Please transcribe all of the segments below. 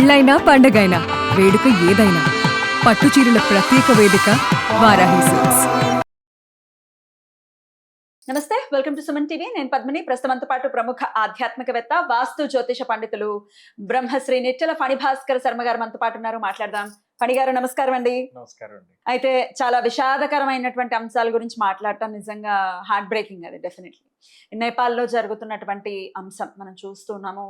పెళ్ళైనా పండగైనా వేడుక ఏదైనా పట్టు చీరల ప్రత్యేక వేదిక వారాహి సిల్క్స్. నమస్తే, వెల్కమ్ టు సుమన్ టీవీ. నేను పద్మిని. ప్రస్తుతంతో పాటు ప్రముఖ ఆధ్యాత్మికవేత్త, వాస్తు జ్యోతిష పండితులు బ్రహ్మశ్రీ నిట్టెల ఫణిభాస్కర్ శర్మ గారు మనతో పాటు ఉన్నారు. మాట్లాడదాం. ఫణి గారు నమస్కారం అండి. నమస్కారం అండి. అయితే చాలా విషాదకరమైనటువంటి అంశాల గురించి మాట్లాడటం నిజంగా హార్ట్ బ్రేకింగ్. అది డెఫినెట్లీ నేపాల్లో జరుగుతున్నటువంటి అంశం మనం చూస్తున్నాము.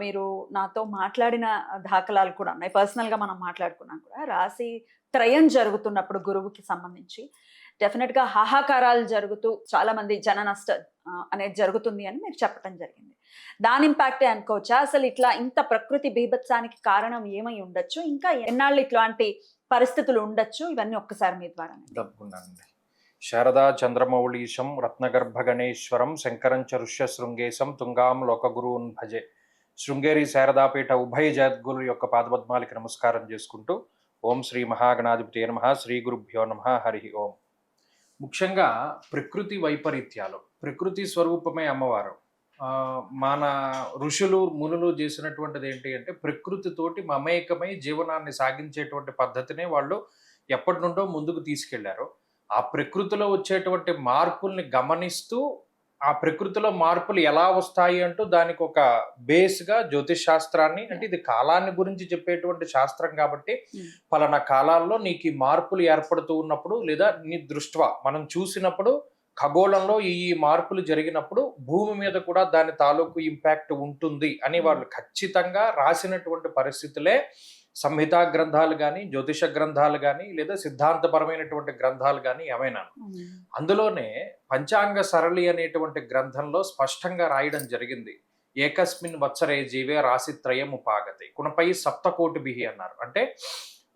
మీరు నాతో మాట్లాడిన దాఖలాలు కూడా ఉన్నాయి, పర్సనల్గా మనం మాట్లాడుకున్నాం కూడా. రాశి త్రయం జరుగుతున్నప్పుడు గురువుకి సంబంధించి డెఫినెట్గా హాహాకారాలు జరుగుతూ చాలా మంది జన నష్టం అనేది జరుగుతుంది అని మీరు చెప్పడం జరిగింది. దాని ఇంపాక్టే అనుకోవచ్చా? అసలు ఇట్లా ఇంత ప్రకృతి బీభత్సానికి కారణం ఏమై ఉండొచ్చు? ఇంకా ఎన్నాళ్ళు ఇట్లాంటి పరిస్థితులు ఉండొచ్చు? ఇవన్నీ ఒక్కసారి మీ ద్వారా. తప్పకుండానండి. శారదా చంద్రమౌళీశం రత్నగర్భ గణేశ్వరం శంకరం చరుష్య శృంగేశం తుంగాం లోకగురువున్ భజే. శృంగేరి శారదాపీఠ ఉభయ జగద్గురు యొక్క పాదపద్మాలకి నమస్కారం చేసుకుంటూ ఓం శ్రీ మహాగణాధిపతి నమః, శ్రీ గురుభ్యో నమః, హరి ఓం. ముఖ్యంగా ప్రకృతి వైపరీత్యాలు, ప్రకృతి స్వరూపమే అమ్మవారు. మన ఋషులు మునులు చేసినటువంటిది ఏంటి అంటే ప్రకృతితోటి మమేకమై జీవనాన్ని సాగించేటువంటి పద్ధతినే వాళ్ళు ఎప్పటి నుండో ముందుకు తీసుకెళ్లారు. ఆ ప్రకృతిలో వచ్చేటువంటి మార్పుల్ని గమనిస్తూ ఆ ప్రకృతిలో మార్పులు ఎలా వస్తాయి అంటూ దానికి ఒక బేస్గా జ్యోతిష్ శాస్త్రాన్ని, అంటే ఇది కాలాన్ని గురించి చెప్పేటువంటి శాస్త్రం కాబట్టి పలానా కాలాల్లో నీకు ఈ మార్పులు ఏర్పడుతూ ఉన్నప్పుడు లేదా నీ దృష్ట్యా మనం చూసినప్పుడు ఖగోళంలో ఈ మార్పులు జరిగినప్పుడు భూమి మీద కూడా దాని తాలూకు ఇంపాక్ట్ ఉంటుంది అని వాళ్ళు ఖచ్చితంగా రాసినటువంటి పరిస్థితులే సంహితా గ్రంథాలు కానీ, జ్యోతిష గ్రంథాలు కానీ, లేదా సిద్ధాంతపరమైనటువంటి గ్రంథాలు కానీ ఏమైనా. అందులోనే పంచాంగ సరళి అనేటువంటి గ్రంథంలో స్పష్టంగా రాయడం జరిగింది. ఏకస్మిన్ వత్సరే జీవే రాశిత్రయం ఉపాగతే కుణపై సప్తకోటిభిః అన్నారు. అంటే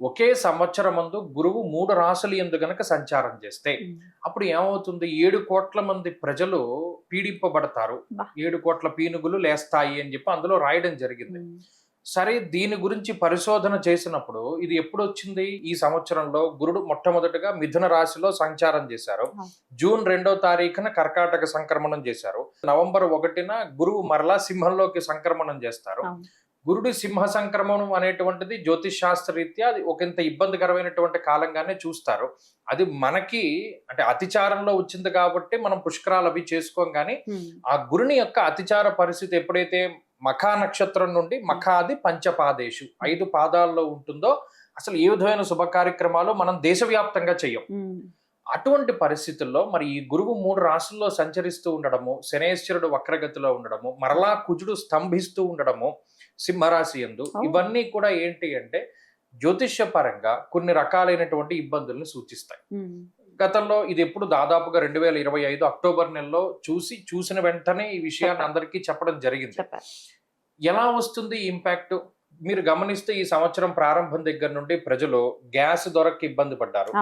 ఒకే సంవత్సరమందు గురువు 3 రాశులు ఎందు గనక సంచారం చేస్తే అప్పుడు ఏమవుతుంది? 7 కోట్ల మంది ప్రజలు పీడింపబడతారు, 7 కోట్ల పీనుగులు లేస్తాయి అని చెప్పి అందులో రాయడం జరిగింది. సరే, దీని గురించి పరిశోధన చేసినప్పుడు ఇది ఎప్పుడు వచ్చింది? ఈ సంవత్సరంలో గురుడు మొట్టమొదటిగా మిథున రాశిలో సంచారం చేశారు. జూన్ 2వ తారీఖున కర్కాటక సంక్రమణం చేశారు. నవంబర్ 1న గురువు మరలా సింహంలోకి సంక్రమణం చేస్తారు. గురుడు సింహ సంక్రమణం అనేటువంటిది జ్యోతిష్ శాస్త్ర రీత్యా అది ఒకంత ఇబ్బందికరమైనటువంటి కాలంగానే చూస్తారు. అది మనకి అంటే అతిచారంలో వచ్చింది కాబట్టి మనం పుష్కరాలు అవి చేసుకోం. కానీ ఆ గురుని యొక్క అతిచార పరిస్థితి ఎప్పుడైతే మఖా నక్షత్రం నుండి మఖాది పంచపాదేశు 5 పాదాల్లో ఉంటుందో అసలు ఏ విధమైన శుభ కార్యక్రమాలు మనం దేశవ్యాప్తంగా చెయ్యం. అటువంటి పరిస్థితుల్లో మరి ఈ గురువు 3 రాశుల్లో సంచరిస్తూ ఉండడము, శనేశ్వరుడు వక్రగతిలో ఉండడము, మరలా కుజుడు స్తంభిస్తూ ఉండడము సింహరాశి యందు, ఇవన్నీ కూడా ఏంటి అంటే జ్యోతిష్య పరంగా కొన్ని రకాలైనటువంటి ఇబ్బందులను సూచిస్తాయి. గతంలో ఇది ఎప్పుడు దాదాపుగా 2025 అక్టోబర్ నెలలో చూసిన వెంటనే ఈ విషయాన్ని అందరికీ చెప్పడం జరిగింది. ఎలా వస్తుంది ఇంపాక్ట్? మీరు గమనిస్తే ఈ సంవత్సరం ప్రారంభం దగ్గర నుండి ప్రజలు గ్యాస్ దొరక్క ఇబ్బంది పడ్డారు,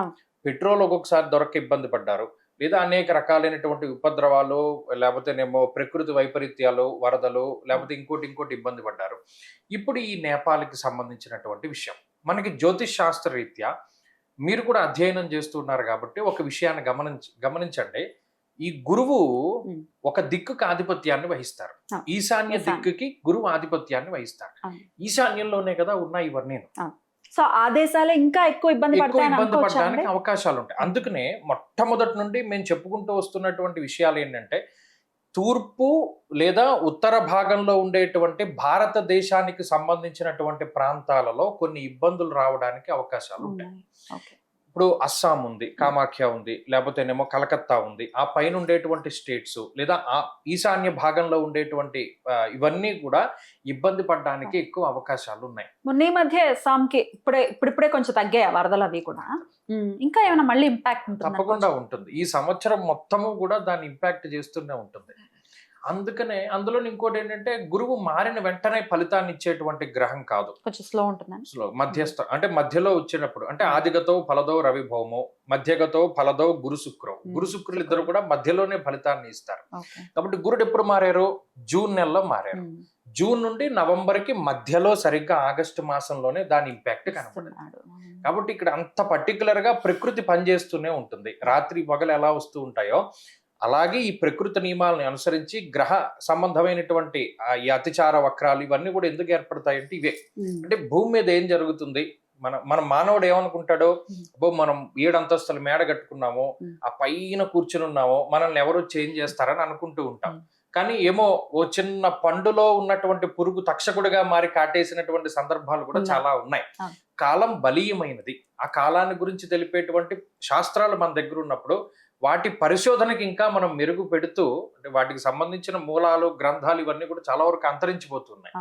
పెట్రోల్ ఒక్కొక్కసారి దొరక్క ఇబ్బంది పడ్డారు, లేదా అనేక రకాలైనటువంటి ఉపద్రవాలు, లేకపోతేనేమో ప్రకృతి వైపరీత్యాలు, వరదలు, లేకపోతే ఇంకోటి ఇబ్బంది పడ్డారు. ఇప్పుడు ఈ నేపాల్కి సంబంధించినటువంటి విషయం మనకి జ్యోతిష్ శాస్త్ర రీత్యా మీరు కూడా అధ్యయనం చేస్తున్నారు కాబట్టి ఒక విషయాన్ని గమనించండి. ఈ గురువు ఒక దిక్కుకి ఆధిపత్యాన్ని వహిస్తారు. ఈశాన్య దిక్కుకి గురువు ఆధిపత్యాన్ని వహిస్తారు. ఈశాన్యంలోనే కదా ఉన్నాయి ఇవన్నీ. సో ఆదేశాలే ఇంకా ఎక్కువ ఇబ్బంది పడడానికి అవకాశాలు ఉంటాయి. అందుకనే మొట్టమొదటి నుండి మేము చెప్పుకుంటూ వస్తున్నటువంటి విషయాలు ఏంటంటే తూర్పు లేదా ఉత్తర భాగంలో ఉండేటువంటి భారతదేశానికి సంబంధించినటువంటి ప్రాంతాలలో కొన్ని ఇబ్బందులు రావడానికి అవకాశాలు ఉంటాయి. ఇప్పుడు అస్సాం ఉంది, కామాఖ్య ఉంది, లేకపోతేనేమో కలకత్తా ఉంది, ఆ పైన ఉండేటువంటి స్టేట్స్ లేదా ఆ ఈశాన్య భాగంలో ఉండేటువంటి ఇవన్నీ కూడా ఇబ్బంది పడడానికి ఎక్కువ అవకాశాలు ఉన్నాయి. మొన్న ఈ మధ్య అస్సాంకి ఇప్పుడిప్పుడే కొంచెం తగ్గాయి వరదలు అవి కూడా. ఇంకా ఏమైనా మళ్ళీ ఇంపాక్ట్ ఉంటుంది? తప్పకుండా ఉంటుంది. ఈ సంవత్సరం మొత్తము కూడా దాన్ని ఇంపాక్ట్ చేస్తూనే ఉంటుంది. అందుకనే అందులో ఇంకోటి ఏంటంటే గురువు మారిన వెంటనే ఫలితాన్ని ఇచ్చేటువంటి గ్రహం కాదు, కొంచెం స్లో ఉంటుంది. స్లో మధ్యస్థ, అంటే మధ్యలో వచ్చినప్పుడు, అంటే ఆదిగతో ఫలదో రవి భౌమో, మధ్యగతో ఫలదో గురు శుక్రులు ఇద్దరు కూడా మధ్యలోనే ఫలితాన్ని ఇస్తారు. కాబట్టి గురుడు ఎప్పుడు మారారు? జూన్ నెలలో మారారు. జూన్ నుండి నవంబర్కి మధ్యలో సరిగ్గా ఆగస్టు మాసంలోనే దాని ఇంపాక్ట్ కనపడింది. కాబట్టి ఇక్కడ అంత పర్టికులర్ గా ప్రకృతి పనిచేస్తూనే ఉంటుంది. రాత్రి పగలు ఎలా వస్తూ ఉంటాయో అలాగే ఈ ప్రకృతి నియమాలను అనుసరించి గ్రహ సంబంధమైనటువంటి ఈ అతిచార వక్రాలు ఇవన్నీ కూడా ఎందుకు ఏర్పడతాయంటే ఇవే. అంటే భూమి మీద ఏం జరుగుతుంది, మన మానవుడు ఏమనుకుంటాడో, అబ్బో మనం 7 అంతస్తుల మేడ కట్టుకున్నాము, ఆ పైన కూర్చుని ఉన్నామో మనల్ని ఎవరు చేంజ్ చేస్తారని అనుకుంటూ ఉంటాం. కానీ ఏమో ఓ చిన్న పండులో ఉన్నటువంటి పురుగు తక్షకుడిగా మారి కాటేసినటువంటి సందర్భాలు కూడా చాలా ఉన్నాయి. కాలం బలీయమైనది. ఆ కాలాన్ని గురించి తెలిపేటువంటి శాస్త్రాలు మన దగ్గర ఉన్నప్పుడు వాటి పరిశోధనకి ఇంకా మనం మెరుగు పెడుతూ, అంటే వాటికి సంబంధించిన మూలాలు గ్రంథాలు ఇవన్నీ కూడా చాలా వరకు అంతరించిపోతున్నాయి.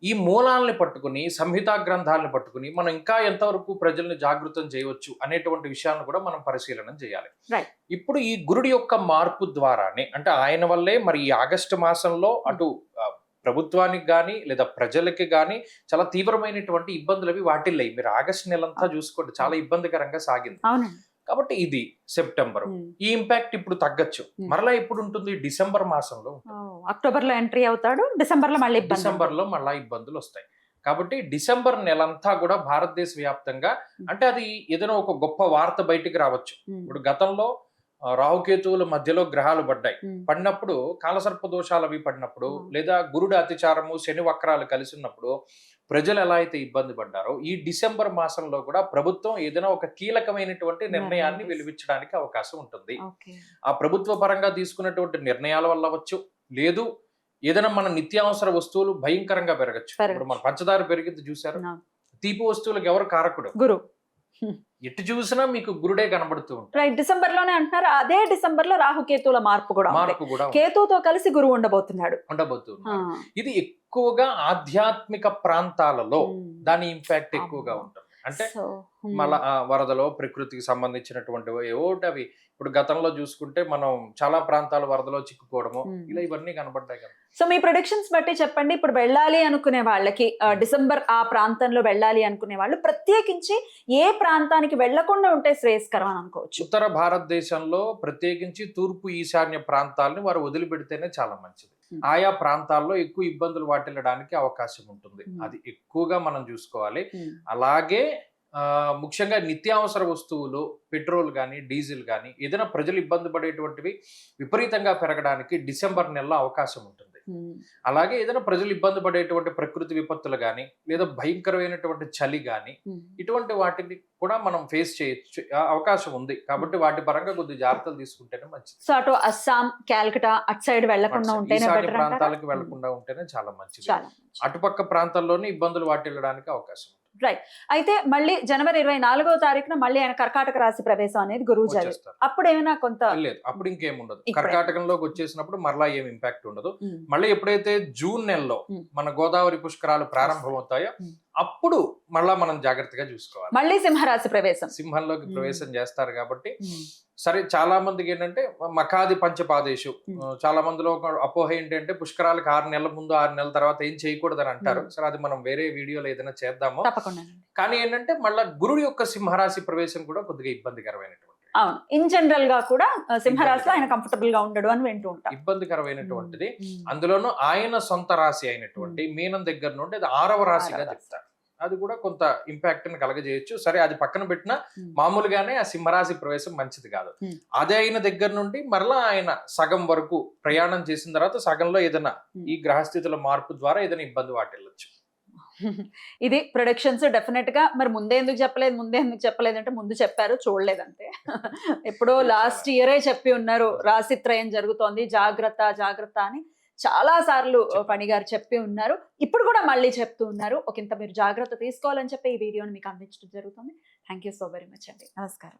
ఈ మూలాలని పట్టుకుని, సంహితా గ్రంథాలను పట్టుకుని మనం ఇంకా ఎంతవరకు ప్రజల్ని జాగృతం చేయవచ్చు అనేటువంటి విషయాలను కూడా మనం పరిశీలన చేయాలి. ఇప్పుడు ఈ గురుడి యొక్క మార్పు ద్వారానే, అంటే ఆయన వల్లే మరి ఈ ఆగస్టు మాసంలో అటు ప్రభుత్వానికి కానీ లేదా ప్రజలకి కానీ చాలా తీవ్రమైనటువంటి ఇబ్బందులు అవి వాటిల్లాయి. మీరు ఆగస్టు నెలంతా చూసుకోండి, చాలా ఇబ్బందికరంగా సాగింది. కాబట్టి ఇది సెప్టెంబర్, ఈ ఇంపాక్ట్ ఇప్పుడు తగ్గచ్చు. మరలా ఎప్పుడు ఉంటుంది, డిసెంబర్ మాసంలో. అక్టోబర్ లో ఎంట్రీ అవుతాడు, డిసెంబర్ లో మళ్ళా ఇబ్బందులు వస్తాయి. కాబట్టి డిసెంబర్ నెలంతా కూడా భారతదేశ వ్యాప్తంగా, అంటే అది ఏదైనా ఒక గొప్ప వార్త బయటికి రావచ్చు. ఇప్పుడు గతంలో రాహుకేతువుల మధ్యలో గ్రహాలు పడినప్పుడు, కాలసర్ప దోషాలు అవి పడినప్పుడు, లేదా గురుడు అతిచారము శని వక్రాలు కలిసి ఉన్నప్పుడు ప్రజలు ఎలా అయితే ఇబ్బంది పడ్డారో, ఈ డిసెంబర్ మాసంలో కూడా ప్రభుత్వం ఏదైనా ఒక కీలకమైనటువంటి నిర్ణయాన్ని వెలువిచ్చడానికి అవకాశం ఉంటుంది. ఆ ప్రభుత్వ పరంగా తీసుకున్నటువంటి నిర్ణయాల వల్ల అవ్వచ్చు, లేదు ఏదైనా మన నిత్యావసర వస్తువులు భయంకరంగా పెరగచ్చు. ఇప్పుడు మన పంచదార పెరిగింది చూసారు, తీపి వస్తువులకు ఎవరు కారకుడు? గురు. ఎటు చూసినా మీకు గురుడే కనబడుతూ ఉంటారు. డిసెంబర్ లోనే అంటున్నారు. అదే డిసెంబర్ లో రాహుకేతువుల మార్పు కూడా కేతువుతో కలిసి గురువు ఉండబోతున్నాడు. ఇది ఎక్కువగా ఆధ్యాత్మిక ప్రాంతాలలో దాని ఇంపాక్ట్ ఎక్కువగా ఉంటుంది. అంటే మళ్ళా వరదలో ప్రకృతికి సంబంధించినటువంటివి ఏవోటి అవి. ఇప్పుడు గతంలో చూసుకుంటే మనం చాలా ప్రాంతాలు వరదలో చిక్కుకోవడము ఇలా ఇవన్నీ కనబడ్డాయి కదా. సో మీ ప్రొడిక్షన్స్ బట్టి చెప్పండి, ఇప్పుడు వెళ్ళాలి అనుకునే వాళ్ళకి, డిసెంబర్ ఆ ప్రాంతంలో వెళ్ళాలి అనుకునే వాళ్ళు ప్రత్యేకించి ఏ ప్రాంతానికి వెళ్లకుండా ఉంటే శ్రేయస్కరం అని అనుకోవచ్చు? ఉత్తర భారతదేశంలో ప్రత్యేకించి తూర్పు ఈశాన్య ప్రాంతాలని వారు వదిలిపెడితేనే చాలా మంచిది. ఆయా ప్రాంతాల్లో ఎక్కువ ఇబ్బందులు వాటిల్లడానికి అవకాశం ఉంటుంది. అది ఎక్కువగా మనం చూసుకోవాలి. అలాగే ముఖ్యంగా నిత్యావసర వస్తువులు, పెట్రోల్ కానీ డీజిల్ కానీ ఏదైనా ప్రజలు ఇబ్బంది పడేటువంటివి విపరీతంగా పెరగడానికి డిసెంబర్ నెలలో అవకాశం ఉంటుంది. అలాగే ఏదైనా ప్రజలు ఇబ్బంది పడేటువంటి ప్రకృతి విపత్తులు కానీ, లేదా భయంకరమైనటువంటి చలి కానీ, ఇటువంటి వాటిని కూడా మనం ఫేస్ చేయొచ్చు, అవకాశం ఉంది. కాబట్టి వాటి పరంగా కొద్ది జాగ్రత్తలు తీసుకుంటేనే మంచిది. సో అటు అస్సాం, కాల్కటా అటు సైడ్ వెళ్లకుండా ఉంటేనే బెటర్, ప్రాంతాలకు వెళ్లకుండా ఉంటేనే చాలా మంచిది. అటుపక్క ప్రాంతాల్లోనే ఇబ్బందులు వాటిల్లడానికి అవకాశం ఉంది. రైట్. అయితే మళ్ళీ జనవరి 24వ తారీఖున మళ్ళీ ఆయన కర్కాటక రాశి ప్రవేశం అనేది గురువు జారి, అప్పుడు ఏమైనా కొంత లేదు, అప్పుడు ఇంకేం ఉండదు. కర్కాటకంలోకి వచ్చేసినప్పుడు మరలా ఏం ఇంపాక్ట్ ఉండదు. మళ్ళీ ఎప్పుడైతే జూన్ నెలలో మన గోదావరి పుష్కరాలు ప్రారంభమవుతాయో అప్పుడు మళ్ళా మనం జాగ్రత్తగా చూసుకోవాలి. మళ్ళీ సింహరాశి ప్రవేశం, సింహంలోకి ప్రవేశం చేస్తారు కాబట్టి సరే. చాలా మందికి ఏంటంటే మఖాది పంచపాదేశు, చాలా మందిలో ఒక అపోహ ఏంటంటే పుష్కరాలకు 6 నెలల ముందు 6 నెలల తర్వాత ఏం చేయకూడదని అంటారు. సరే, అది మనం వేరే వీడియోలో ఏదైనా చేద్దాము. కానీ ఏంటంటే మళ్ళా గురుడు యొక్క సింహరాశి ప్రవేశం కూడా కొద్దిగా ఇబ్బందికరమైనటువంటి, అవును, ఇన్ జనరల్ గా కూడా సింహరాశిలో ఆయన కంఫర్టబుల్ గా ఉండడు అని వింటూ ఉంటాం. ఇబ్బందికరమైనటువంటిది. అందులోనూ ఆయన సొంత రాశి అయినటువంటి మీనం దగ్గర నుండి అది 6వ రాశిగా చెప్తారు. అది కూడా కొంత ఇంపాక్ట్ ని కలగజేయచ్చు. సరే, అది పక్కన పెట్టినా మామూలుగానే ఆ సింహరాశి ప్రవేశం మంచిది కాదు. అదే అయిన దగ్గర నుండి మరలా ఆయన సగం వరకు ప్రయాణం చేసిన తర్వాత సగంలో ఏదైనా ఈ గ్రహస్థితుల మార్పు ద్వారా ఏదైనా ఇబ్బంది వాటిల్లొచ్చు. ఇది ప్రొడక్షన్స్. డెఫినెట్ గా మరి ముందే ఎందుకు చెప్పలేదు అంటే ముందు చెప్పారు, చూడలేదంటే. ఎప్పుడో లాస్ట్ ఇయరే చెప్పి ఉన్నారు రాశిత్రయం జరుగుతోంది, జాగ్రత్త అని చాలా సార్లు ఫణి గారు చెప్పి ఉన్నారు. ఇప్పుడు కూడా మళ్ళీ చెప్తూ ఉన్నారు. ఒకంత మీరు జాగ్రత్త తీసుకోవాలని చెప్పి ఈ వీడియోని మీకు అందించడం జరుగుతుంది. Thank you so very much అండి. నమస్కారం.